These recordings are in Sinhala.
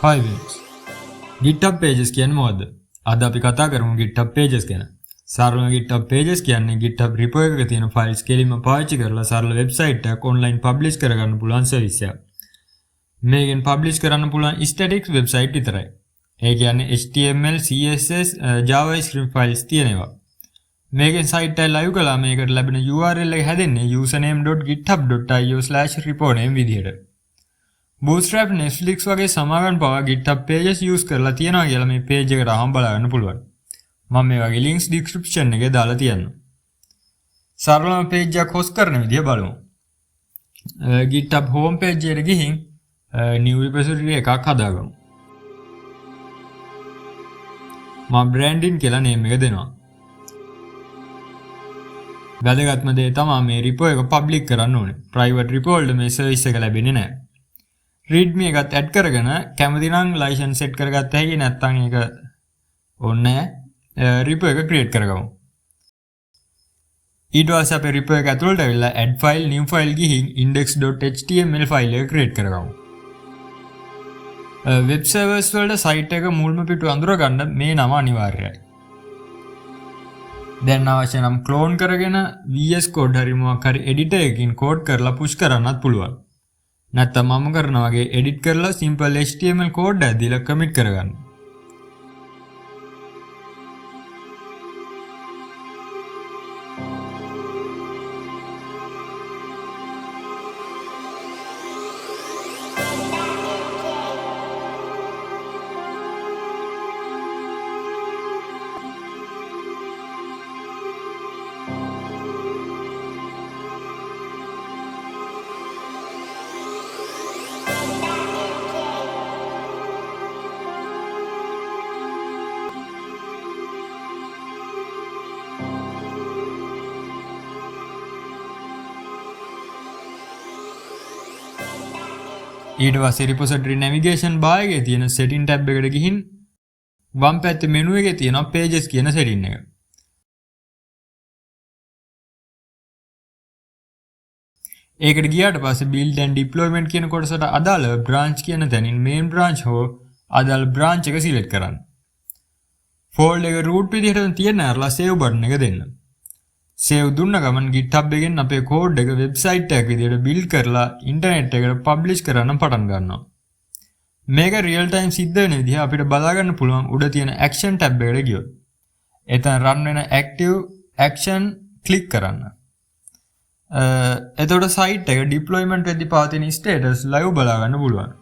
Hi viewers. GitHub Pages කියන්නේ මොකද්ද? අද අපි කතා කරමු GitHub Pages ගැන. සරලව GitHub Pages කියන්නේ GitHub repo එකක තියෙන files කෙලින්ම පාවිච්චි කරලා සරල website එකක් online publish කරගන්න පුළුවන් service එකක්. මේකෙන් publish කරන්න පුළුවන් static website විතරයි. ඒ කියන්නේ HTML, CSS, JavaScript files තියෙනවා. මේකෙන් site එක live කළා මේකට ලැබෙන URL එක හැදෙන්නේ username.github.io/repo name විදිහට. Bootstrap, Netflix වගේ සමාගම් පවා GitHub Pages use කරලා තියෙනවා කියලා මේ page එකට අහම් බලා ගන්න පුළුවන්. මම මේ වගේ links description එකේ දාලා තියන්නම්. සරලම page එකක් host කරන විදිය බලමු. GitHub home page එකට ගිහින් new repository එකක් හදාගමු. මම branding කියලා name එක දෙනවා. වැදගත්ම දේ තමයි මේ repo එක public කරන්න ඕනේ. private repo වලට මේ service එක ලැබෙන්නේ නැහැ. readme එකත් add කරගෙන කැමති නම් license set කරගත්ත හැකි නැත්නම් ඒක ඕනේ repo එක create කරගමු. ඊට පස්සේ අපේ repo එක ඇතුළට ඇවිල්ලා add file new file ගිහින් index.html file එක create කරගමු. web servers වලට site එක මුල්ම පිටු අඳුර ගන්න මේ නම අනිවාර්යයි. දැන් අවශ්‍ය නම් clone කරගෙන VS Code හරි මොකක් හරි editor එකකින් code කරලා push කරන්නත් පුළුවන්. නැත්නම් මම කරනා වගේ edit කරලා simple HTML code එක දීලා commit කරගන්න. ඊට පස්සේ repository navigation bar එකේ තියෙන setting tab එකට ගිහින් වම් පැත්තේ menu එකේ තියෙන pages කියන setting එක. ඒකට ගියාට පස්සේ build and deployment කියන කොටසට අදාළව branch කියන තැනින් main branch හෝ අදාළ branch එක select කරන්න. folder එක root විදිහට තියෙන අරලා save button එක දෙන්න. save දුන්න ගමන් GitHub එකෙන් අපේ code එක website එකක් විදිහට build කරලා internet එකට publish කරන්න පටන් ගන්නවා. මේක real time සිද්ධ වෙන විදිහ අපිට බලා ගන්න පුළුවන් උඩ තියෙන action tab එකට ගියොත්. එතන run වෙන active action click කරන්න. එතකොට site එක deployment වෙද්දී පවතින status live බලා ගන්න පුළුවන්.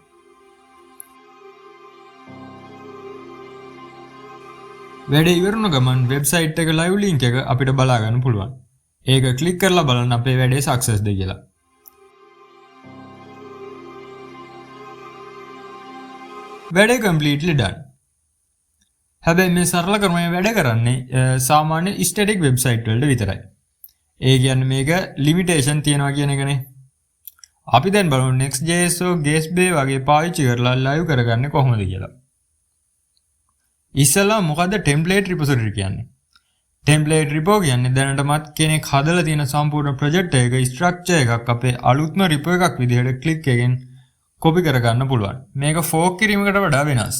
වැඩේ ඉවරන ගමන් වෙබ්සයිට් එක live link එක අපිට බලා ගන්න පුළුවන්. ඒක ක්ලික් කරලා බලන්න අපේ වැඩේ success ද කියලා. වැඩේ completely done. හැබැයි මේ සරල ක්‍රමය වැඩ කරන්නේ සාමාන්‍ය static website වලට විතරයි. ඒ කියන්නේ මේක limitation තියනවා කියන එකනේ. අපි දැන් බලමු Next.js හෝ Gatsby වගේ පාවිච්චි කරලා live කරගන්නේ කොහොමද කියලා. ඉස්සලා මොකද්ද template repository කියන්නේ? template repo කියන්නේ දැනටමත් කෙනෙක් හදලා තියෙන සම්පූර්ණ project එක structure එකක් අපේ අලුත්ම repo එකක් විදිහට click එකෙන් copy කරගන්න පුළුවන්. මේක fork කිරීමකට වඩා වෙනස්.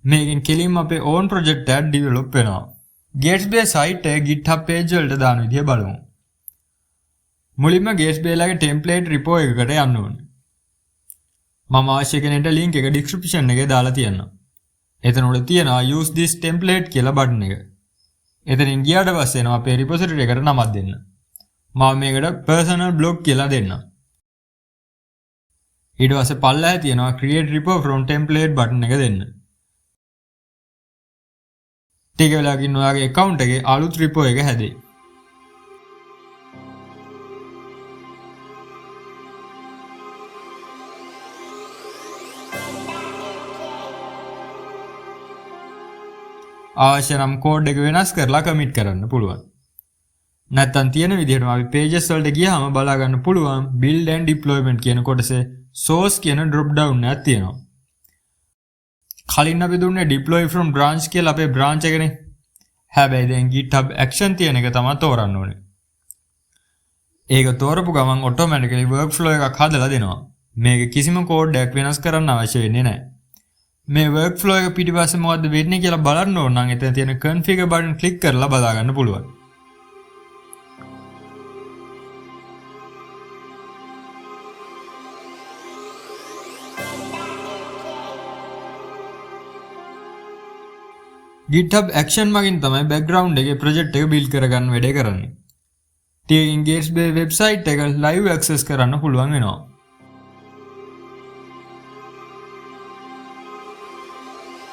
මේකෙන් කෙලින්ම අපේ own project එකක් develop වෙනවා. Gatsby site එක GitHub page වලට දාන විදිහ බලමු. මුලින්ම Gatsby ලගේ template repo එකකට යන්න ඕනේ. මම අවශ්‍ය කෙනෙක්ට link එක description එකේ දාලා තියන්නම්. එතන උඩ තියෙනවා use this template කියලා බටන් එක. එතනින් ගියාට පස්සේ එනවා අපේ repository එකට නමක් දෙන්න. මම මේකට personal blog කියලා දෙන්නම්. ඊට පස්සේ පල්ලෙහා තියෙනවා create repo from template button එක දෙන්න. ටික වෙලාවකින් ඔයාගේ account එකේ අලුත් repo එක හැදෙයි. අවශ්‍ය නම් කෝඩ් එක වෙනස් කරලා commit කරන්න පුළුවන්. නැත්තම් තියෙන විදිහටම අපි pages වලට ගියාම බලා ගන්න පුළුවන් build and deployment කියන කොටසේ source කියන drop down එකක් තියෙනවා. කලින් අපි දුන්නේ deploy from branch කියලා අපේ branch එකනේ. හැබැයි දැන් GitHub action තියෙන එක තමයි තෝරන්න ඕනේ. ඒක තෝරපු ගමන් automatically workflow එකක් හදලා දෙනවා. මේක කිසිම කෝඩ් එකක් වෙනස් කරන්න අවශ්‍ය වෙන්නේ නැහැ. මේ workflow එක පිටිපස්සේ මොකද්ද වෙන්නේ කියලා බලන්න ඕන නම් එතන තියෙන configure button click කරලා බලා ගන්න පුළුවන්. GitHub Action මගින් තමයි background එකේ project එක build කරගන්න වැඩේ කරන්නේ. ටිකකින් Gatsby website එක live access කරන්න පුළුවන් වෙනවා.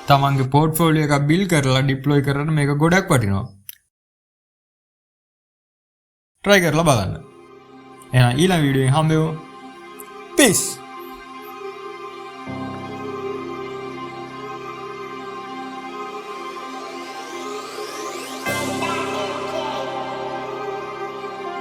තමන්ගේ portfolio එකක් build කරලා deploy කරන්න මේක ගොඩක් වටිනවා. try කරලා බලන්න. එහෙනම් ඊළඟ වීඩියෝ එකෙන් හම්බෙමු. peace.